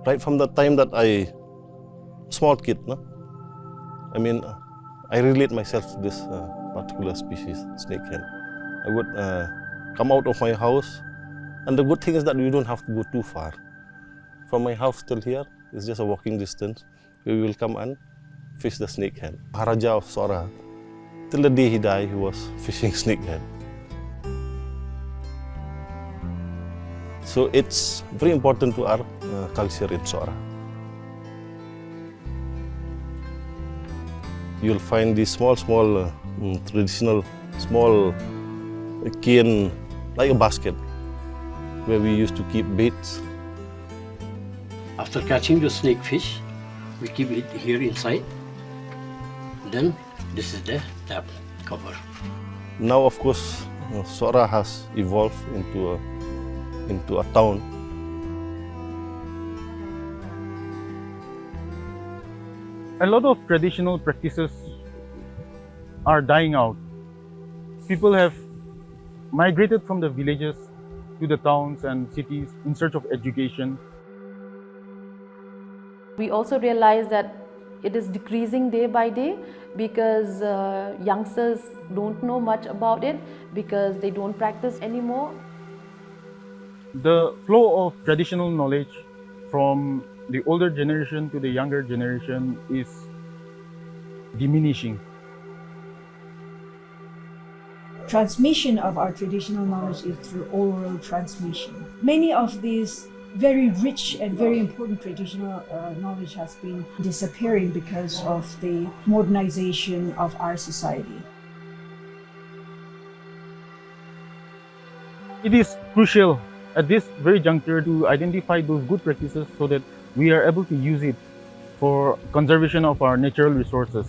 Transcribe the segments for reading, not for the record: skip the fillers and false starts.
Right from the time that small kid, no? I mean, I relate myself to this particular species, snake hen. I would come out of my house, and the good thing is that you don't have to go too far. From my house till here is just a walking distance. We will come and fish the snake hen. Maharaja of Sora, till the day he died, he was fishing snake hen. So it's very important to our culture in Sora. You'll find these small traditional small cane, like a basket, where we used to keep baits. After catching the snake fish, we keep it here inside. Then this is the tap cover. Now, of course, Sora has evolved into a town. A lot of traditional practices are dying out. People have migrated from the villages to the towns and cities in search of education. We also realize that it is decreasing day by day because youngsters don't know much about it because they don't practice anymore. The flow of traditional knowledge from the older generation to the younger generation is diminishing. Transmission of our traditional knowledge is through oral transmission. Many of these very rich and very important traditional knowledge has been disappearing because of the modernization of our society. It is crucial at this very juncture to identify those good practices so that we are able to use it for conservation of our natural resources.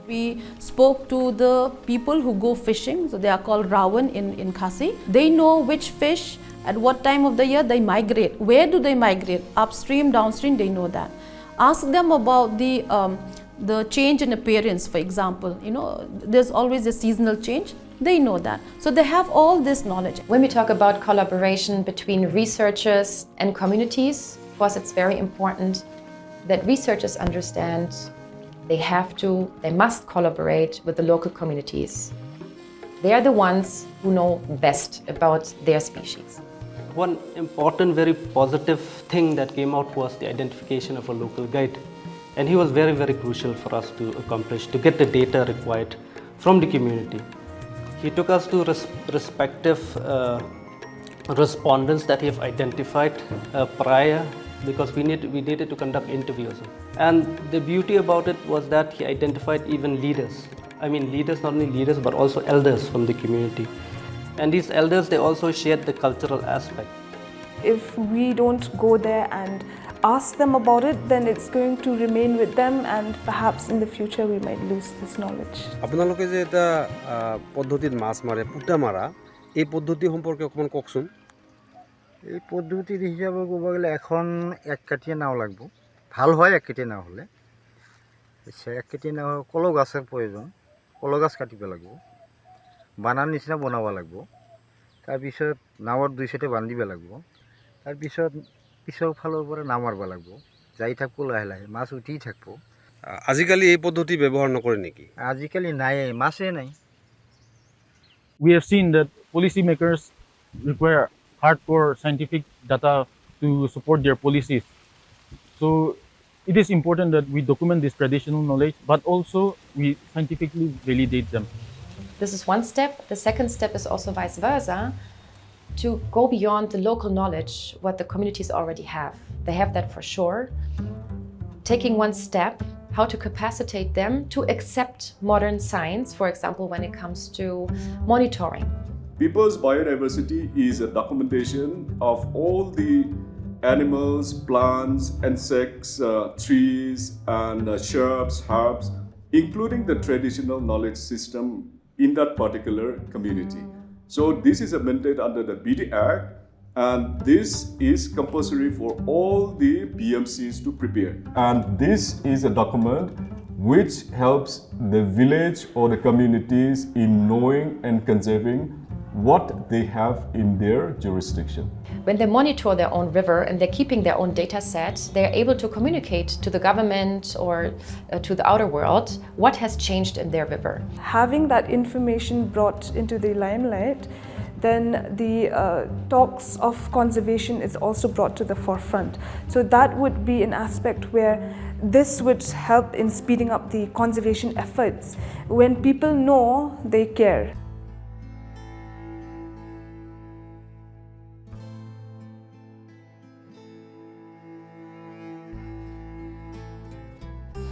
We spoke to the people who go fishing, so they are called Rawan in Khasi. They know which fish at what time of the year they migrate. Where do they migrate? Upstream, downstream, they know that. Ask them about the change in appearance, for example. You know, there's always a seasonal change. They know that. So they have all this knowledge. When we talk about collaboration between researchers and communities, for us it's very important that researchers understand they must collaborate with the local communities. They are the ones who know best about their species. One important, very positive thing that came out was the identification of a local guide. And he was very, very crucial for us to accomplish, to get the data required from the community. He took us to respective respondents that he have identified prior, because we needed to conduct interviews. And the beauty about it was that he identified even leaders. I mean leaders, not only leaders, but also elders from the community. And these elders, they also shared the cultural aspect. If we don't go there and ask them about it, then it's going to remain with them, and perhaps in the future we might lose this knowledge. আপোনালোকে যে এটা পদ্ধতিত মাছ মাৰে পুটা মাৰা এই পদ্ধতি সম্পৰ্কে অকমান কওকচোন। এই পদ্ধতিৰ হিচাপে ক'ব গ'লে এখন এক কাটিয়ে নাও লাগব। ভাল হয় এক কাটিয়ে নাও হ'লে। এক কাটিয়ে নাও কলহ গাছৰ প্ৰয়োজন। কলহ গাছ কাটিব লাগিব। বানাৰ নিচিনা বনাব লাগিব। তাৰপিছত নাৱৰ দুই চাইডে বান্ধিব লাগিব। তাৰপিছত পিছৰ ফালৰ পৰা নাম মাৰিব লাগিব। যাই থাকিব লাহে লাহে মাছ উঠি থাকিব। আজিকালি এই পদ্ধতি ব্যৱহাৰ নকৰে নেকি? আজিকালি নাই, মাছেই নাই। We have seen that policymakers require hardcore scientific data to support their policies. So it is important that we document this traditional knowledge, but also we scientifically validate them. This is one step. The second step is also vice versa, to go beyond the local knowledge, what the communities already have. They have that for sure. Taking one step, how to capacitate them to accept modern science, for example, when it comes to monitoring. People's biodiversity is a documentation of all the animals, plants, insects, trees, and shrubs, herbs, including the traditional knowledge system in that particular community. So this is amended under the BD Act, and this is compulsory for all the BMCs to prepare. And this is a document which helps the village or the communities in knowing and conserving what they have in their jurisdiction. When they monitor their own river and they're keeping their own data set, they're able to communicate to the government or to the outer world what has changed in their river. Having that information brought into the limelight, then the talks of conservation is also brought to the forefront. So that would be an aspect where this would help in speeding up the conservation efforts. When people know, they care.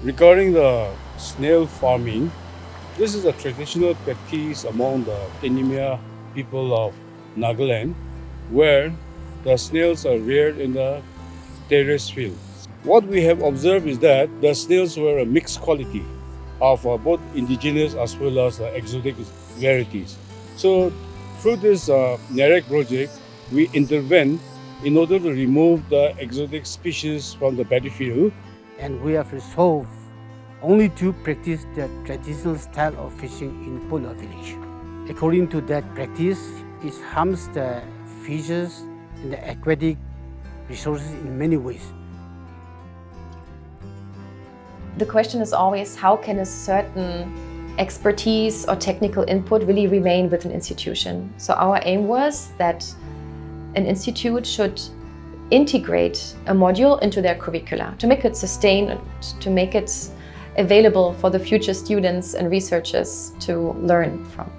Regarding the snail farming, this is a traditional practice among the Kenyamia people of Nagaland, where the snails are reared in the terrace fields. What we have observed is that the snails were a mixed quality of both indigenous as well as exotic varieties. So through this NEREC project, we intervene in order to remove the exotic species from the battlefield. And we have resolved only to practice the traditional style of fishing in Polo village. According to that practice, it harms the fishes and the aquatic resources in many ways. The question is always, how can a certain expertise or technical input really remain with an institution? So our aim was that an institute should integrate a module into their curricula to make it sustained, to make it available for the future students and researchers to learn from.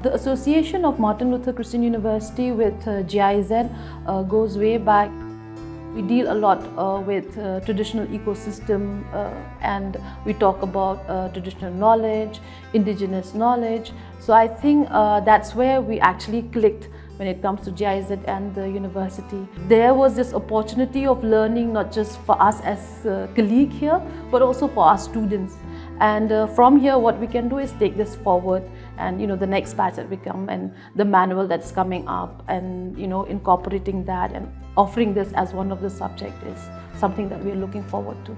The association of Martin Luther Christian University with GIZ goes way back. We deal a lot with traditional ecosystem and we talk about traditional knowledge, indigenous knowledge. So I think that's where we actually clicked when it comes to GIZ and the university. There was this opportunity of learning not just for us as a colleague here, but also for our students. And from here, what we can do is take this forward and the next batch that we come and the manual that's coming up and incorporating that and offering this as one of the subjects is something that we're looking forward to.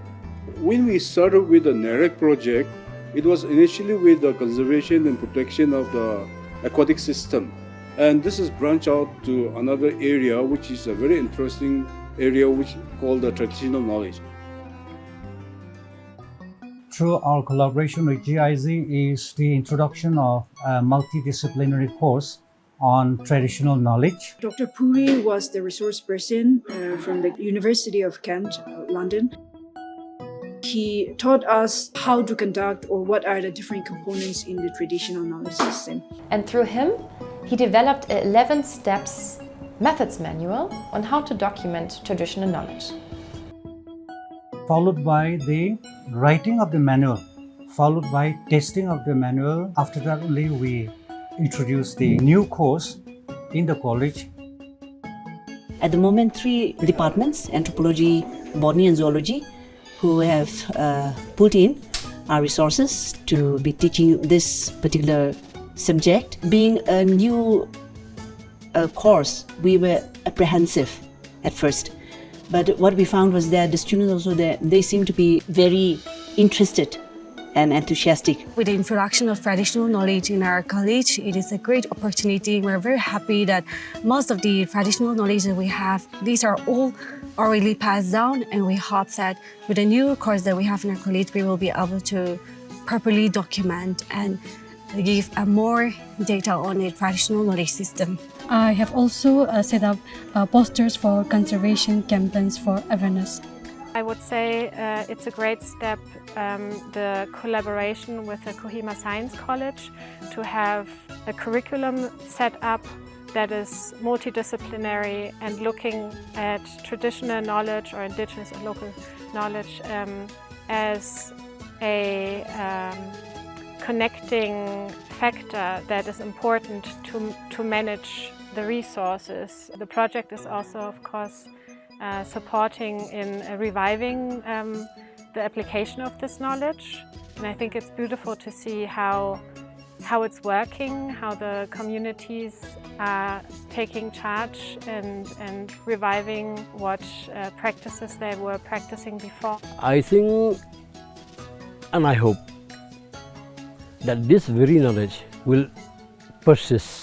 When we started with the NEREC project, it was initially with the conservation and protection of the aquatic system. And this is branched out to another area, which is a very interesting area, which is called the traditional knowledge. Through our collaboration with GIZ is the introduction of a multidisciplinary course on traditional knowledge. Dr. Puri was the resource person from the University of Kent, London. He taught us how to conduct or what are the different components in the traditional knowledge system. And through him, he developed an 11 steps methods manual on how to document traditional knowledge. Followed by the writing of the manual, followed by testing of the manual. After that only we introduced the new course in the college. At the moment, 3 departments, anthropology, botany and zoology, who have put in our resources to be teaching this particular subject. Being a new course, we were apprehensive at first. But what we found was that the students also, they seem to be very interested and enthusiastic. With the introduction of traditional knowledge in our college, it is a great opportunity. We're very happy that most of the traditional knowledge that we have, these are all already passed down, and we hope that with the new course that we have in our college, we will be able to properly document and give more data on the traditional knowledge system. I have also set up posters for conservation campaigns for awareness. I would say it's a great step, the collaboration with the Kohima Science College, to have a curriculum set up that is multidisciplinary and looking at traditional knowledge or indigenous and local knowledge as a connecting factor that is important to manage the resources. The project is also, of course, supporting in reviving the application of this knowledge. And I think it's beautiful to see how it's working, how the communities are taking charge and reviving what practices they were practicing before. I think and I hope that this very knowledge will persist